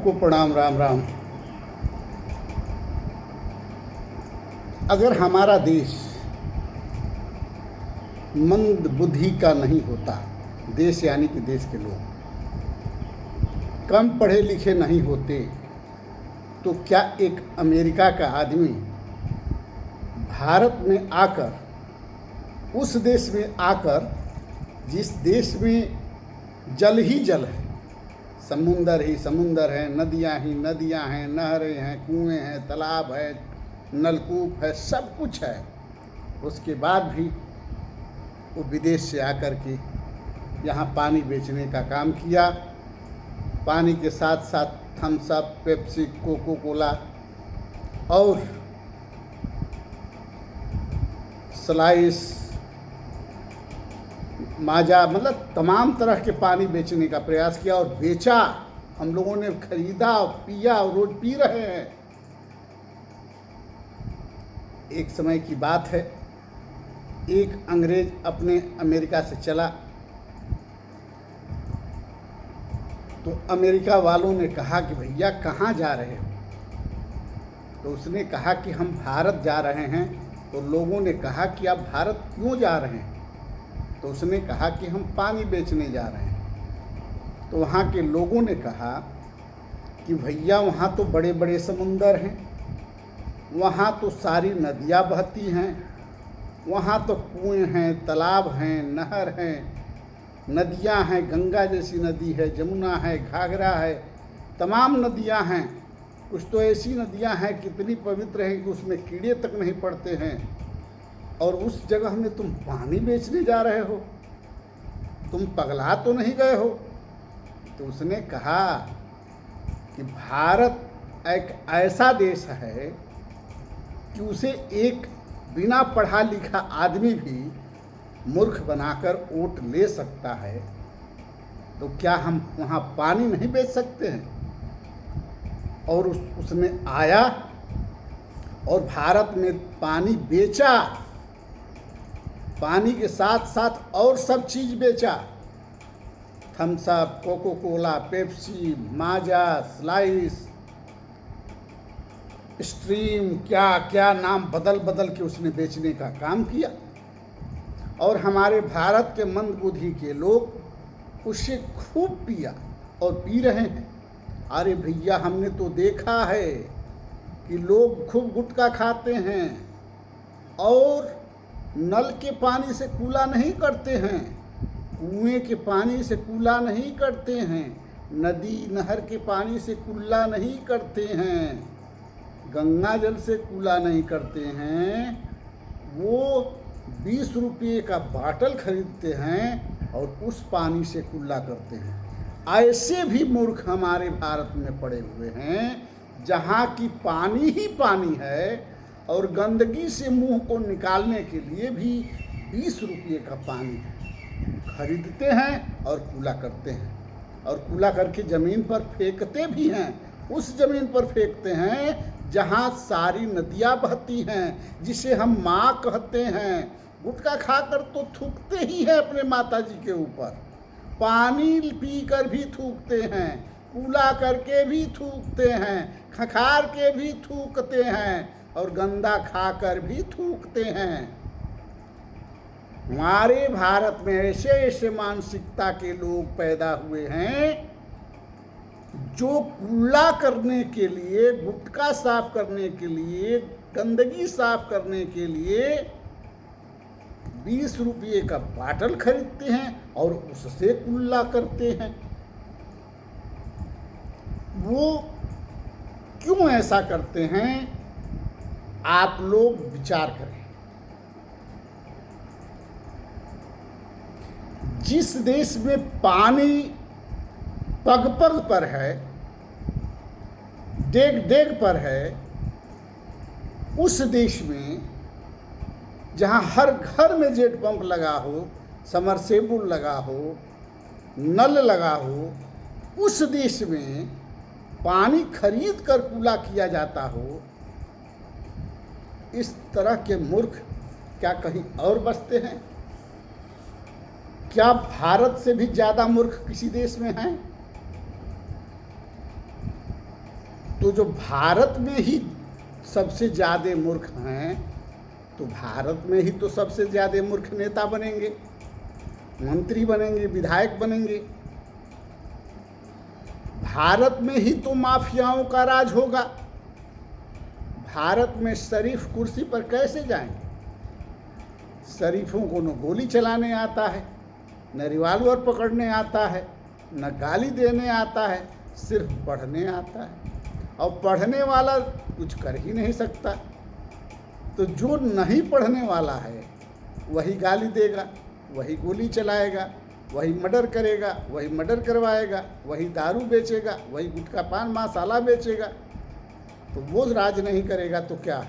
सबको प्रणाम, राम राम। अगर हमारा देश मंद बुद्धि का नहीं होता, देश यानी कि देश के लोग कम पढ़े लिखे नहीं होते, तो क्या एक अमेरिका का आदमी भारत में आकर, उस देश में आकर जिस देश में जल ही जल है, समुंदर ही समुंदर है, नदियाँ ही नदियाँ हैं, नहरें हैं, कुएं हैं, तालाब है, नलकूप है, सब कुछ है, उसके बाद भी वो विदेश से आकर के यहाँ पानी बेचने का काम किया। पानी के साथ साथ Thums Up, Pepsi, Coca Cola और स्लाइस, माजा, मतलब तमाम तरह के पानी बेचने का प्रयास किया और बेचा। हम लोगों ने खरीदा और पिया और रोज पी रहे हैं। एक समय की बात है, एक अंग्रेज अपने अमेरिका से चला तो अमेरिका वालों ने कहा कि भैया कहाँ जा रहे हो? तो उसने कहा कि हम भारत जा रहे हैं। तो लोगों ने कहा कि आप भारत क्यों जा रहे हैं? तो उसने कहा कि हम पानी बेचने जा रहे हैं। तो वहाँ के लोगों ने कहा कि भैया वहाँ तो बड़े बड़े समुंदर हैं, वहाँ तो सारी नदियाँ बहती हैं, वहाँ तो कुएं हैं, तालाब हैं, नहर हैं, नदियाँ हैं, गंगा जैसी नदी है, जमुना है, घाघरा है, तमाम नदियाँ हैं। कुछ तो ऐसी नदियाँ हैं कितनी पवित्र हैं कि उसमें कीड़े तक नहीं पड़ते हैं, और उस जगह में तुम पानी बेचने जा रहे हो? तुम पगला तो नहीं गए हो? तो उसने कहा कि भारत एक ऐसा देश है कि उसे एक बिना पढ़ा लिखा आदमी भी मूर्ख बनाकर वोट ले सकता है। तो क्या हम वहाँ पानी नहीं बेच सकते हैं? और उसने आया और भारत में पानी बेचा, पानी के साथ साथ और सब चीज़ बेचा, Thums Up, Coca Cola, Pepsi, Maaza, Slice, Stream, क्या क्या नाम बदल बदल के उसने बेचने का काम किया। और हमारे भारत के मंदबुद्धि के लोग उससे खूब पिया और पी रहे हैं। अरे भैया, हमने तो देखा है कि लोग खूब गुटखा खाते हैं और नल के पानी से कूला नहीं करते हैं, कुएं के पानी से कूला नहीं करते हैं, नदी नहर के पानी से कूला नहीं करते हैं, गंगा जल से कूला नहीं करते हैं। वो 20 रुपये का बाटल खरीदते हैं और उस पानी से कुल्ला करते हैं। ऐसे भी मूर्ख हमारे भारत में पड़े हुए हैं, जहाँ की पानी ही पानी है और गंदगी से मुंह को निकालने के लिए भी 20 रुपये का पानी खरीदते हैं और कूला करते हैं, और कूला करके ज़मीन पर फेंकते भी हैं। उस ज़मीन पर फेंकते हैं जहाँ सारी नदियाँ बहती हैं, जिसे हम माँ कहते हैं। गुटखा खाकर तो थूकते ही हैं अपने माता जी के ऊपर, पानी पीकर भी थूकते हैं, कूला करके भी थूकते हैं, खखार के भी थूकते हैं और गंदा खाकर भी थूकते हैं। हमारे भारत में ऐसे ऐसे मानसिकता के लोग पैदा हुए हैं जो कूड़ा करने के लिए, गुटखा साफ करने के लिए, गंदगी साफ करने के लिए 20 रुपये का बाटल खरीदते हैं और उससे कूड़ा करते हैं। वो क्यों ऐसा करते हैं, आप लोग विचार करें। जिस देश में पानी पग पग पर है, डेग डेग पर है, उस देश में जहाँ हर घर में जेट पंप लगा हो, समरसेबुल लगा हो, नल लगा हो, उस देश में पानी खरीद कर कूला किया जाता हो, इस तरह के मूर्ख क्या कहीं और बसते हैं? क्या भारत से भी ज़्यादा मूर्ख किसी देश में हैं? तो जो भारत में ही सबसे ज़्यादा मूर्ख हैं, तो भारत में ही तो सबसे ज़्यादा मूर्ख नेता बनेंगे, मंत्री बनेंगे, विधायक बनेंगे। भारत में ही तो माफियाओं का राज होगा। भारत में शरीफ कुर्सी पर कैसे जाएंगे? शरीफों को न गोली चलाने आता है, न रिवाल्वर पकड़ने आता है, न गाली देने आता है, सिर्फ पढ़ने आता है। और पढ़ने वाला कुछ कर ही नहीं सकता। तो जो नहीं पढ़ने वाला है वही गाली देगा, वही गोली चलाएगा, वही मर्डर करेगा, वही मर्डर करवाएगा, वही दारू बेचेगा, वही गुटखा पान मसाला बेचेगा। तो वो राज नहीं करेगा तो क्या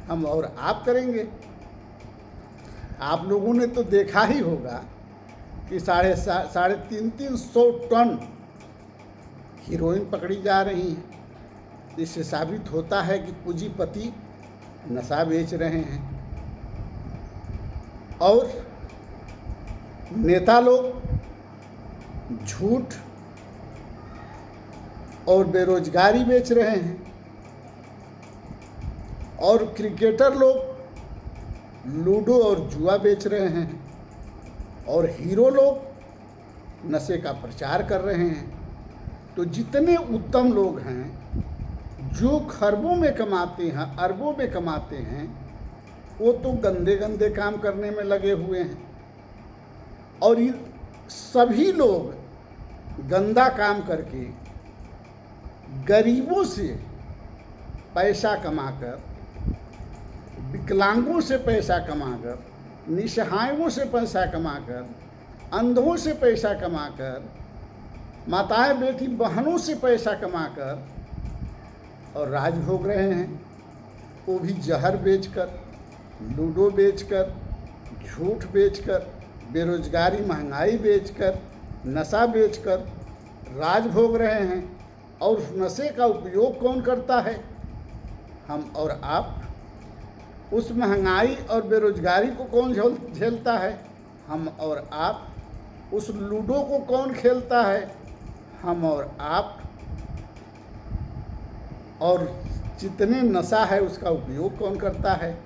हम और आप करेंगे? आप लोगों ने तो देखा ही होगा कि साढ़े 300 टन हीरोइन पकड़ी जा रही है। इससे साबित होता है कि पूंजीपति नशा बेच रहे हैं और नेता लोग झूठ और बेरोजगारी बेच रहे हैं और क्रिकेटर लोग लूडो और जुआ बेच रहे हैं और हीरो लोग नशे का प्रचार कर रहे हैं। तो जितने उत्तम लोग हैं जो खरबों में कमाते हैं, अरबों में कमाते हैं, वो तो गंदे गंदे काम करने में लगे हुए हैं। और ये सभी लोग गंदा काम करके गरीबों से पैसा कमाकर, विकलांगों से पैसा कमाकर, निसहायों से पैसा कमाकर, अंधों से पैसा कमाकर, माताएं बेटी बहनों से पैसा कमाकर और राज भोग रहे हैं। वो भी जहर बेचकर, लूडो बेचकर, झूठ बेचकर, बेरोजगारी महंगाई बेचकर, नशा बेचकर राज भोग रहे हैं। और उस नशे का उपयोग कौन करता है? हम और आप। उस महंगाई और बेरोजगारी को कौन झेलता है? हम और आप। उस लूडो को कौन खेलता है? हम और आप। और जितने नशा है उसका उपयोग कौन करता है?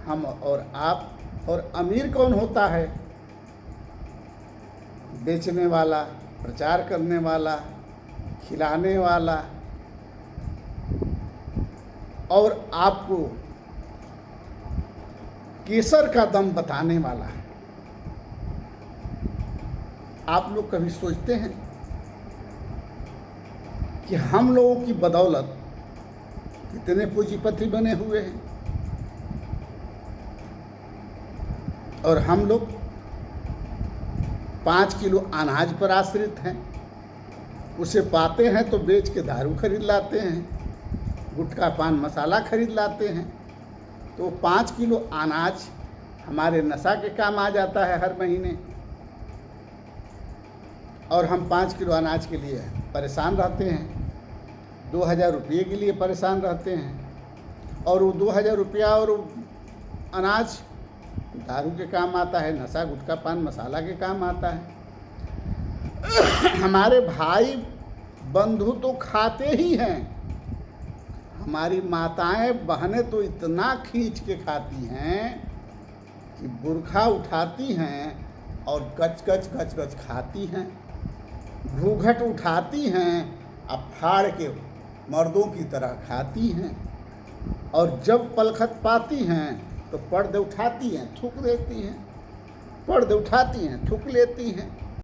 हम और आप। और अमीर कौन होता है? बेचने वाला, प्रचार करने वाला, खिलाने वाला और आपको केसर का दम बताने वाला है। आप लोग कभी सोचते हैं कि हम लोगों की बदौलत कितने पूंजीपति बने हुए हैं और हम लोग 5 किलो अनाज पर आश्रित हैं। उसे पाते हैं तो बेच के दारू खरीद लाते हैं, गुटखा पान मसाला खरीद लाते हैं। तो 5 किलो अनाज हमारे नशा के काम आ जाता है हर महीने और हम 5 किलो अनाज के लिए परेशान रहते हैं, 2000 रुपये के लिए परेशान रहते हैं। और वो 2000 रुपया और अनाज दारू के काम आता है, नशा गुटखा पान मसाला के काम आता है। हमारे भाई बंधु तो खाते ही हैं, हमारी माताएं बहनें तो इतना खींच के खाती हैं कि बुर्खा उठाती हैं और गच गच गच गच खाती हैं, घूंघट उठाती हैं अब फाड़ के मर्दों की तरह खाती हैं। और जब पलखत पाती हैं तो पर्दे उठाती हैं, थूक देती हैं, पर्दे उठाती हैं, थूक लेती हैं।